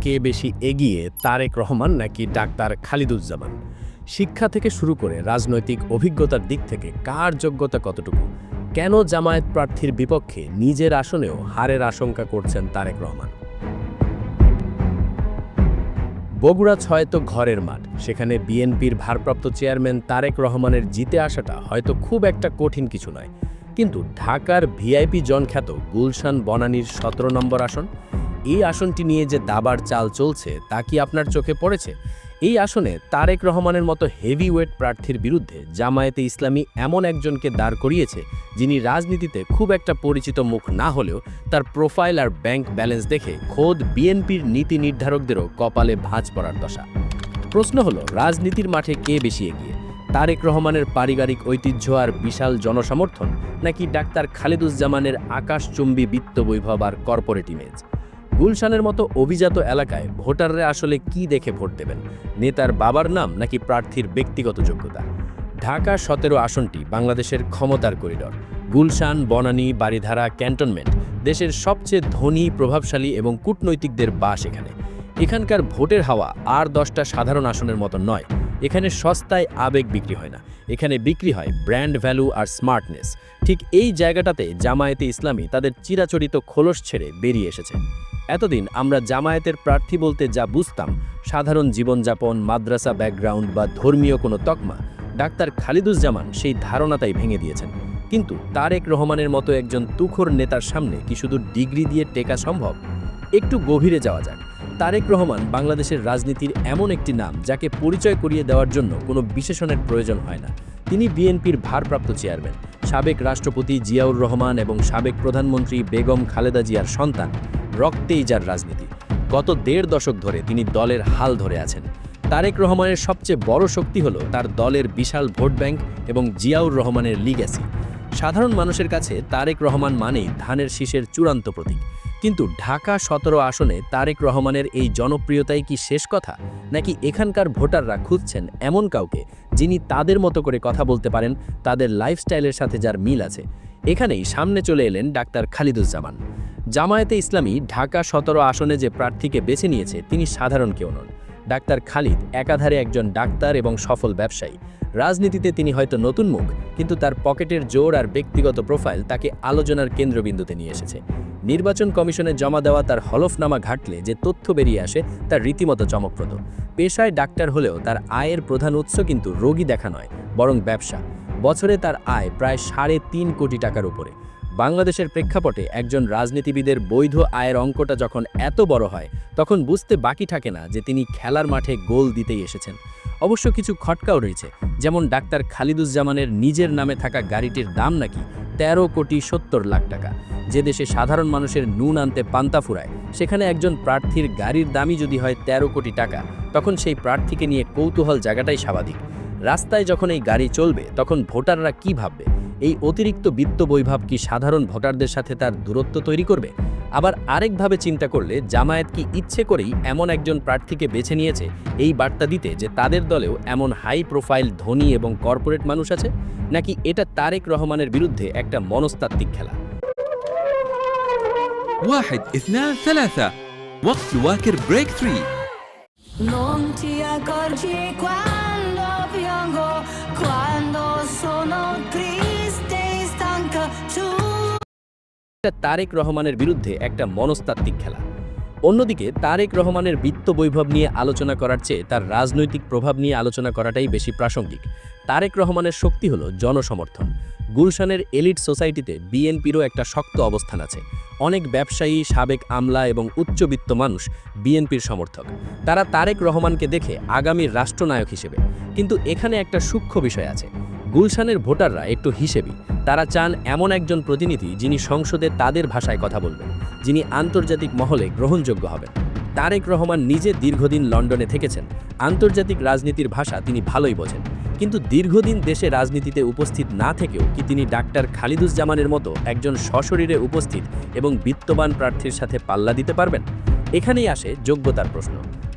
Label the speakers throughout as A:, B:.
A: কে বেশি এগিয়ে, তারেক রহমান নাকি ডাক্তার খালিদুজ্জামান? শিক্ষা থেকে শুরু করে রাজনৈতিক অভিজ্ঞতার দিক থেকে কার যোগ্যতা কতটুকু? কেন জামায়াত প্রার্থীর বিপক্ষে নিজের আসনেও হারের আশঙ্কা করছেন তারেক রহমান? বগুড়া ৬ তো ঘরের মাঠ, সেখানে বিএনপির ভারপ্রাপ্ত চেয়ারম্যান তারেক রহমানের জিতে আসাটা হয়তো খুব একটা কঠিন কিছু নয়। কিন্তু ঢাকার ভিআইপি জনখ্যাত গুলশান বনানীর ১৭ নম্বর আসন, এই আসনটি নিয়ে যে দাবার চাল চলছে তা কি আপনার চোখে পড়েছে? এই আসনে তারেক রহমানের মতো হেভিওয়েট প্রার্থীর বিরুদ্ধে জামায়াতে ইসলামী এমন একজনকে দাঁড় করিয়েছে যিনি রাজনীতিতে খুব একটা পরিচিত মুখ না হলেও তার প্রোফাইল আর ব্যাংক ব্যালেন্স দেখে খোদ বিএনপির নীতি নির্ধারকদেরও কপালে ভাঁজ পড়ার দশা। প্রশ্ন হলো, রাজনীতির মাঠে কে বেশি এগিয়ে? তারেক রহমানের পারিবারিক ঐতিহ্য আর বিশাল জনসমর্থন, নাকি ডাক্তার খালিদুজ্জামানের আকাশচুম্বী বিত্তবৈভব আর কর্পোরেট ইমেজ? গুলশানের মতো অভিজাত এলাকায় ভোটাররা আসলে কি দেখে ভোট দেবেন? নেতার বাবার নাম নাকি প্রার্থীর ব্যক্তিগত যোগ্যতা? ঢাকা ১৭ আসনটি বাংলাদেশের ক্ষমতার করিডর। গুলশান, বনানী, বারিধারা, ক্যান্টনমেন্ট দেশের সবচেয়ে ধনী, প্রভাবশালী এবং কূটনৈতিকদের বাস এখানে। এখানকার ভোটের হাওয়া আর 10টা সাধারণ আসনের মতো নয়। এখানে সস্তায় আবেগ বিক্রি হয় না, এখানে বিক্রি হয় ব্র্যান্ড ভ্যালু আর স্মার্টনেস। ঠিক এই জায়গাটাতে জামায়াতে ইসলামী তাদের চিরাচরিত খোলস ছেড়ে বেরিয়ে এসেছে। এতদিন আমরা জামায়াতের প্রার্থী বলতে যা বুঝতাম, সাধারণ জীবনযাপন, মাদ্রাসা ব্যাকগ্রাউন্ড বা ধর্মীয় কোনো তকমা, ডাক্তার খালিদুজ্জামান সেই ধারণাটাই ভেঙে দিয়েছেন। কিন্তু তারেক রহমানের মতো একজন তুখোর নেতার সামনে কি শুধু ডিগ্রি দিয়ে টেকা সম্ভব? একটু গভীরে যাওয়া যাক। তারেক রহমান বাংলাদেশের রাজনীতির এমন একটি নাম যাকে পরিচয় করিয়ে দেওয়ার জন্য কোনো বিশেষণের প্রয়োজন হয় না। তিনি বিএনপির ভারপ্রাপ্ত চেয়ারম্যান, সাবেক রাষ্ট্রপতি জিয়াউর রহমান এবং সাবেক প্রধানমন্ত্রী বেগম খালেদা জিয়ার সন্তান। রক্তেই যার রাজনীতি। গত ১.৫ দশক ধরে তিনি দলের হাল ধরে আছেন। তারেক রহমানের সবচেয়ে বড় শক্তি হল তার দলের বিশাল ভোট ব্যাংক এবং জিয়াউর রহমানের লিগ্যাসি। সাধারণ মানুষের কাছে তারেক রহমান মানেই ধানের শীষের চূড়ান্ত প্রতীক। কিন্তু ঢাকা ১৭ আসনে তারেক রহমানের এই জনপ্রিয়তাই কি শেষ কথা, নাকি এখানকার ভোটাররা খুঁজছেন এমন কাউকে যিনি তাদের মতো করে কথা বলতে পারেন, তাদের লাইফস্টাইলের সাথে যার মিল আছে? এখানেই সামনে চলে এলেন ডাক্তার খালিদুজ্জামান। জামায়াতে ইসলামী ঢাকা ১৭ আসনে যে প্রার্থীকে বেছে নিয়েছে তিনি সাধারণ কেউ নন। ডাক্তার খালিদ একাধারে একজন ডাক্তার এবং সফল ব্যবসায়ী। রাজনীতিতে তিনি হয়তো নতুন মুখ, কিন্তু তার পকেটের জোর আর ব্যক্তিগত প্রোফাইল তাকে আলোচনার কেন্দ্রবিন্দুতে নিয়ে এসেছে। নির্বাচন কমিশনে জমা দেওয়া তার হলফনামা ঘাটলে যে তথ্য বেরিয়ে আসে তা রীতিমতো চমকপ্রদ। পেশায় ডাক্তার হলেও তার আয়ের প্রধান উৎস কিন্তু রোগী দেখা নয়, বরং ব্যবসা। বছরে তার আয় প্রায় ৩.৫ কোটি টাকার উপরে। বাংলাদেশের প্রেক্ষাপটে একজন রাজনীতিবিদের বৈধ আয়ের অঙ্কটা যখন এত বড় হয়, তখন বুঝতে বাকি থাকে না যে তিনি খেলার মাঠে গোল দিতেই এসেছেন। অবশ্য কিছু খটকাও রয়েছে, যেমন ডাক্তার খালিদুজ্জামানের নিজের নামে থাকা গাড়িটির দাম নাকি ১৩,৭০,০০,০০০ টাকা। যে দেশে সাধারণ মানুষের নুন আনতে পান্তা ফুরায়, সেখানে একজন প্রার্থীর গাড়ির দামই যদি হয় ১৩ কোটি টাকা, তখন সেই প্রার্থীকে নিয়ে কৌতূহল জায়গাটাই স্বাভাবিক। রাস্তায় যখন এই গাড়ি চলবে, তখন ভোটাররা কি ভাববে? এই অতিরিক্ত বিত্ত বৈভব কি সাধারণ ভোটারদের সাথে তার দূরত্ব তৈরি করবে? আবার আরেকভাবে চিন্তা করলে, জামায়াত কি ইচ্ছে করেই এমন একজন প্রার্থীকে বেছে নিয়েছে এই বার্তা দিতে যে তাদের দলেও এমন হাই প্রোফাইল ধনী এবং কর্পোরেট মানুষ আছে? নাকি এটা তারেক রহমানের বিরুদ্ধে একটা মনস্তাত্ত্বিক খেলা?
B: 1 2 3 وقت الواكر بريك 3.
C: Non ti accorgi quando piango, quando sono triste e stanca.
A: এটা তারেক রহমানের বিরুদ্ধে একটা মনস্তাত্ত্বিক খেলা। অন্যদিকে তারেক রহমানের বিত্ত বৈভব নিয়ে আলোচনা করার চেয়ে তার রাজনৈতিক প্রভাব নিয়ে আলোচনা করাটাই বেশি প্রাসঙ্গিক। তারেক রহমানের শক্তি হলো জনসমর্থন। গুলশানের এলিট সোসাইটিতে বিএনপিরও একটা শক্ত অবস্থান আছে। অনেক ব্যবসায়ী, সাবেক আমলা এবং উচ্চবিত্ত মানুষ বিএনপির সমর্থক। তারা তারেক রহমানকে দেখে আগামী রাষ্ট্রনায়ক হিসেবে। কিন্তু এখানে একটা সূক্ষ্ম বিষয় আছে। গুলশানের ভোটাররা একটু হিসেবি। তারা চান এমন একজন প্রতিনিধি যিনি সংসদে তাদের ভাষায় কথা বলবেন, যিনি আন্তর্জাতিক মহলে গ্রহণযোগ্য হবেন। তারেক রহমান নিজে দীর্ঘদিন লন্ডনে থেকেছেন। আন্তর্জাতিক রাজনীতির ভাষা তিনি ভালোই বোঝেন। কিন্তু দীর্ঘদিন দেশে রাজনীতিতে উপস্থিত না থেকেও কি তিনি ডাক্তার খালিদুজ্জামানের মতো একজন সশরীরে উপস্থিত এবং বিত্তবান প্রার্থীর সাথে পাল্লা দিতে পারবেন? এখানেই আসে যোগ্যতার প্রশ্ন।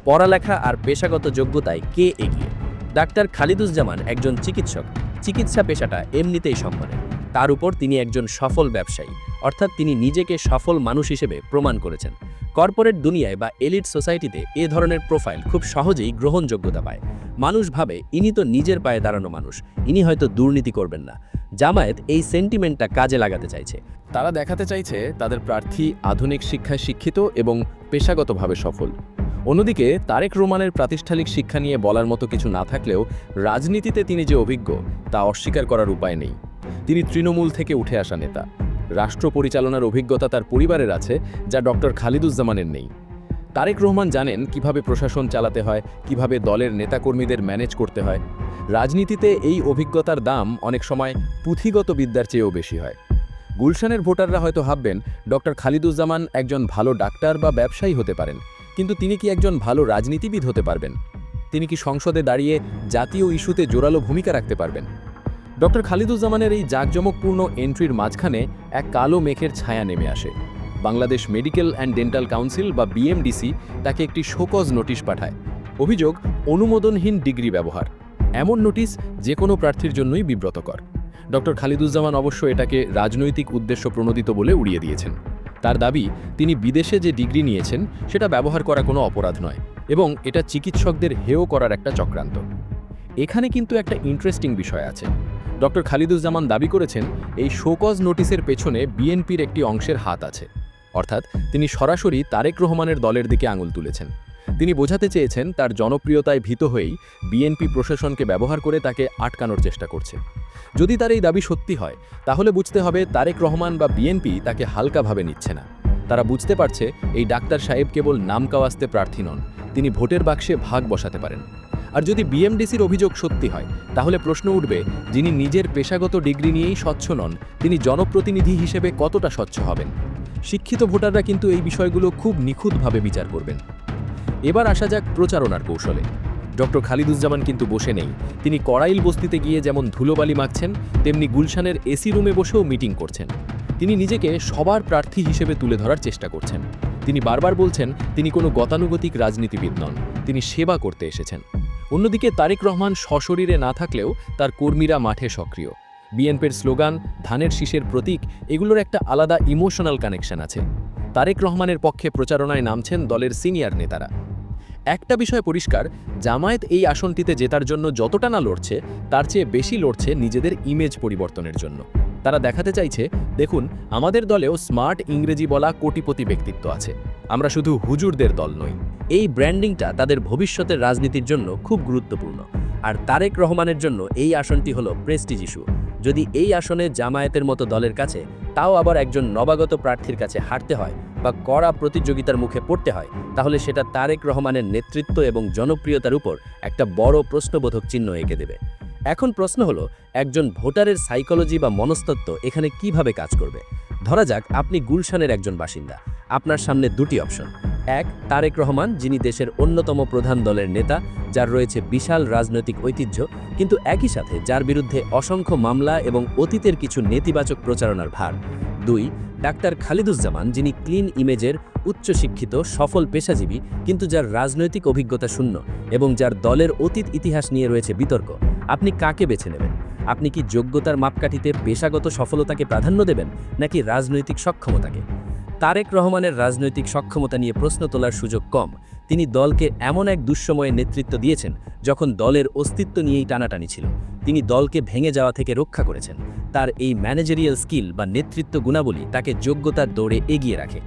A: পড়ালেখা আর পেশাগত যোগ্যতায় কে এগিয়ে? ডাক্তার খালিদুজ্জামান একজন চিকিৎসক। চিকিৎসা পেশাটা এমনিতেই সম্মানের। তার উপর তিনি একজন সফল ব্যবসায়ী, অর্থাৎ তিনি নিজেকে সফল মানুষ হিসেবে প্রমাণ করেছেন। কর্পোরেট দুনিয়ায় বা এলিট সোসাইটিতে এ ধরনের প্রোফাইল খুব সহজেই গ্রহণযোগ্যতা পায়। মানুষ ভাবে ইনি তো নিজের পায়ে দাঁড়ানো মানুষ, ইনি হয়তো দুর্নীতি করবেন না। জামায়াত এই সেন্টিমেন্টটা কাজে লাগাতে চাইছে।
D: তারা দেখাতে চাইছে তাদের প্রার্থী আধুনিক শিক্ষায় শিক্ষিত এবং পেশাগতভাবে সফল। অন্যদিকে তারেক রহমানের প্রাতিষ্ঠানিক শিক্ষা নিয়ে বলার মতো কিছু না থাকলেও রাজনীতিতে তিনি যে অভিজ্ঞ তা অস্বীকার করার উপায় নেই। তিনি তৃণমূল থেকে উঠে আসা নেতা। রাষ্ট্র পরিচালনার অভিজ্ঞতা তার পরিবারের আছে, যা ডক্টর খালিদুজ্জামানের নেই। তারেক রহমান জানেন কিভাবে প্রশাসন চালাতে হয়, কিভাবে দলের নেতাকর্মীদের ম্যানেজ করতে হয়। রাজনীতিতে এই অভিজ্ঞতার দাম অনেক সময় পুঁথিগত বিদ্যার চেয়েও বেশি হয়। গুলশানের ভোটাররা হয়তো ভাববেন ডক্টর খালিদুজ্জামান একজন ভালো ডাক্তার বা ব্যবসায়ী হতে পারেন, কিন্তু তিনি কি একজন ভালো রাজনীতিবিদ হতে পারবেন? তিনি কি সংসদে দাঁড়িয়ে জাতীয় ইস্যুতে জোরালো ভূমিকা রাখতে পারবেন? ডক্টর খালিদুজ্জামানের এই জাঁকজমকপূর্ণ এন্ট্রির মাঝখানে এক কালো মেঘের ছায়া নেমে আসে। Bangladesh medical and dental council বা বিএমডিসি তাকে একটি শোকজ নোটিশ পাঠায়। অভিযোগ, অনুমোদনহীন ডিগ্রি ব্যবহার। এমন নোটিশ যে কোনো প্রার্থীর জন্যই বিব্রতকর। ডক্টর খালিদুজ্জামান অবশ্য এটাকে রাজনৈতিক উদ্দেশ্য প্রণোদিত বলে উড়িয়ে দিয়েছেন। তার দাবি, তিনি বিদেশে যে ডিগ্রি নিয়েছেন সেটা ব্যবহার করা কোনো অপরাধ নয় এবং এটা চিকিৎসকদের হেয় করার একটা চক্রান্ত। এখানে কিন্তু একটা ইন্টারেস্টিং বিষয় আছে। ডক্টর খালিদুজ্জামান দাবি করেছেন এই শোকজ নোটিশের পেছনে বিএনপির একটি অংশের হাত আছে, অর্থাৎ তিনি সরাসরি তারেক রহমানের দলের দিকে আঙুল তুলেছেন। তিনি বোঝাতে চেয়েছেন তার জনপ্রিয়তায় ভীত হয়েই বিএনপি প্রশাসনকে ব্যবহার করে তাকে আটকানোর চেষ্টা করছে। যদি তার এই দাবি সত্যি হয়, তাহলে বুঝতে হবে তারেক রহমান বা বিএনপি তাকে হালকাভাবে নিচ্ছে না। তারা বুঝতে পারছে এই ডাক্তার সাহেব কেবল নাম কাওয়াস্তে প্রার্থী নন, তিনি ভোটের বাক্সে ভাগ বসাতে পারেন। আর যদি বিএমডিসির অভিযোগ সত্যি হয়, তাহলে প্রশ্ন উঠবে, যিনি নিজের পেশাগত ডিগ্রি নিয়েই স্বচ্ছ নন, তিনি জনপ্রতিনিধি হিসেবে কতটা স্বচ্ছ হবেন? শিক্ষিত ভোটাররা কিন্তু এই বিষয়গুলো খুব নিখুঁতভাবে বিচার করবেন। এবার আসা যাক প্রচারণার কৌশলে। ডক্টর খালিদুজ্জামান কিন্তু বসে নেই। তিনি কড়াইল বস্তিতে গিয়ে যেমন ধুলোবালি মাখছেন, তেমনি গুলশানের এসি রুমে বসেও মিটিং করছেন। তিনি নিজেকে সবার প্রার্থী হিসেবে তুলে ধরার চেষ্টা করছেন। তিনি বারবার বলছেন তিনি কোনো গতানুগতিক রাজনীতিবিদ নন, তিনি সেবা করতে এসেছেন। অন্যদিকে তারেক রহমান সশরীরে না থাকলেও তার কর্মীরা মাঠে সক্রিয়। বিএনপির স্লোগান, ধানের শীষের প্রতীক, এগুলোর একটা আলাদা ইমোশনাল কানেকশন আছে। তারেক রহমানের পক্ষে প্রচারণায় নামছেন দলের সিনিয়র নেতারা। একটা বিষয় পরিষ্কার, জামায়াত এই আসনটিতে জেতার জন্য যতটা না লড়ছে, তার চেয়ে বেশি লড়ছে নিজেদের ইমেজ পরিবর্তনের জন্য। তারা দেখাতে চাইছে, দেখুন আমাদের দলেও স্মার্ট ইংরেজি বলা কোটিপতি ব্যক্তিত্ব আছে, আমরা শুধু হুজুরদের দল নই।
A: এই ব্র্যান্ডিংটা তাদের ভবিষ্যতের রাজনীতির জন্য খুব গুরুত্বপূর্ণ। আর তারেক রহমানের জন্য এই আসনটি হলো প্রেস্টিজ ইস্যু। যদি এই আসনে জামায়াতের মতো দলের কাছে, তাও আবার একজন নবাগত প্রার্থীর কাছে হারতে হয় বা কড়া প্রতিযোগিতার মুখে পড়তে হয়, তাহলে সেটা তারেক রহমানের নেতৃত্ব এবং জনপ্রিয়তার উপর একটা বড় প্রশ্নবোধক চিহ্ন এঁকে দেবে। এখন প্রশ্ন হলো, একজন ভোটারের সাইকোলজি বা মনস্তত্ত্ব এখানে কিভাবে কাজ করবে? ধরা যাক আপনি গুলশানের একজন বাসিন্দা। আপনার সামনে দুটি অপশন। এক, তারেক রহমান, যিনি দেশের অন্যতম প্রধান দলের নেতা, যার রয়েছে বিশাল রাজনৈতিক ঐতিহ্য, কিন্তু একই সাথে যার বিরুদ্ধে অসংখ্য মামলা এবং অতীতের কিছু নেতিবাচক প্রচারণার ভার। দুই, ডাক্তার খালিদুজ্জামান, যিনি ক্লিন ইমেজের, উচ্চশিক্ষিত, সফল পেশাজীবী, কিন্তু যার রাজনৈতিক অভিজ্ঞতা শূন্য এবং যার দলের অতীত ইতিহাস নিয়ে রয়েছে বিতর্ক। আপনি কাকে বেছে নেবেন? আপনি কি যোগ্যতার মাপকাঠিতে পেশাগত সফলতাকে প্রাধান্য দেবেন নাকি রাজনৈতিক সক্ষমতাকে? তারেক রহমানের রাজনৈতিক সক্ষমতা নিয়ে প্রশ্ন তোলার সুযোগ কম। তিনি দলকে এমন এক দুঃসময়ে নেতৃত্ব দিয়েছেন যখন দলের অস্তিত্ব নিয়েই টানাটানি ছিল। তিনি দলকে ভেঙে যাওয়া থেকে রক্ষা করেছেন। তার এই ম্যানেজারিয়াল স্কিল বা নেতৃত্ব গুণাবলী তাকে যোগ্যতার দৌড়ে এগিয়ে রাখে।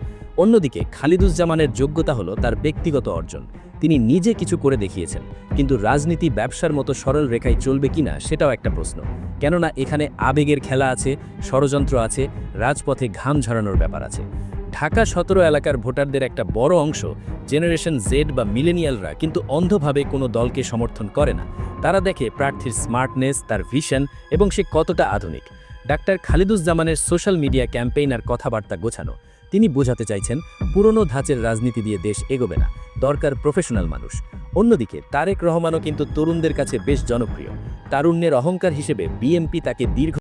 A: অন্যদিকে খালিদুজ্জামানের যোগ্যতা হলো তার ব্যক্তিগত অর্জন। তিনি নিজে কিছু করে দেখিয়েছেন, কিন্তু রাজনীতি ব্যবসার মতো সরল রেখায় চলবে কিনা সেটাও একটা প্রশ্ন। কেননা এখানে আবেগের খেলা আছে, ষড়যন্ত্র আছে, রাজপথে ঘাম ঝরানোর ব্যাপার আছে। ঢাকা 17 এলাকার ভোটারদের একটা বড় অংশ, জেনারেশন জেড বা মিলেনিয়ালরা, কিন্তু অন্ধভাবে কোনো দলকে সমর্থন করে না। তারা দেখে প্রার্থীর স্মার্টনেস, তার ভিশন এবং সে কতটা আধুনিক। ডাক্তার খালিদুজ্জামানের সোশ্যাল মিডিয়া ক্যাম্পেইন আর কথাবার্তা গোছানো। তিনি বোঝাতে চাইছেন পুরনো ধাঁচের রাজনীতি দিয়ে দেশ এগোবে না, দরকার প্রফেশনাল মানুষ। অন্যদিকে তারেক রহমানও কিন্তু তরুণদের কাছে বেশ জনপ্রিয়। তারুণ্যের অহংকার হিসেবে বিএনপি তাকে দীর্ঘ